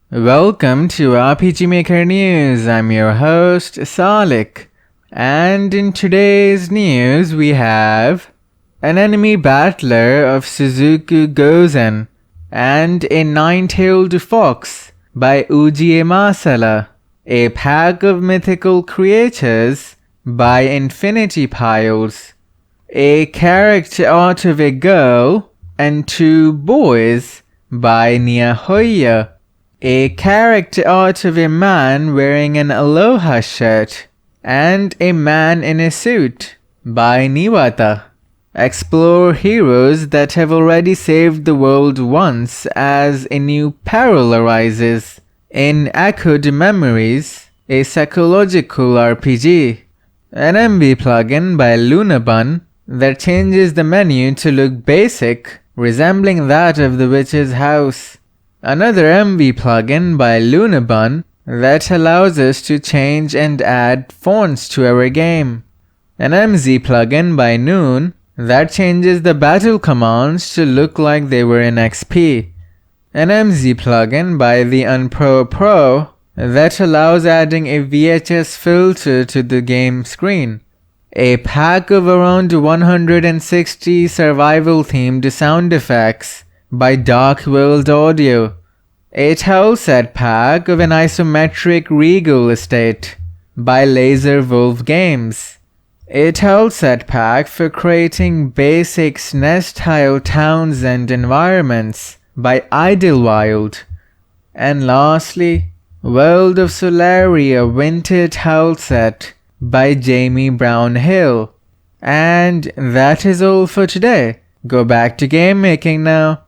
Welcome to RPG Maker News. I'm your host, Salik. And in today's news, we have an enemy battler of Suzuka Gozen and a nine-tailed fox by Uji Masala, a pack of mythical creatures by Infinity Piles, a character art of a girl and two boys by Nia Hoya, a character art of a man wearing an Aloha shirt, and a man in a suit by Niwata. Explore heroes that have already saved the world once as a new peril arises in Echoed Memories, a psychological RPG. An MV plugin by Lunabun that changes the menu to look basic, resembling that of the witch's house. Another MV plugin by Lunabun that allows us to change and add fonts to our game. An MZ plugin by Noon that changes the battle commands to look like they were in XP. An MZ plugin by the Unpro Pro that allows adding a VHS filter to the game screen. A pack of around 160 survival-themed sound effects by Dark World Audio. A Tileset pack of an Isometric Regal estate by Laser Wolf Games. A Tileset pack for creating basic SNES-style towns and environments by Idlewild. And lastly, World of Solaria Winter Tileset by Jamie Brownhill. And that is all for today. Go back to game making now.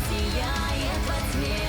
Сияет во тьме.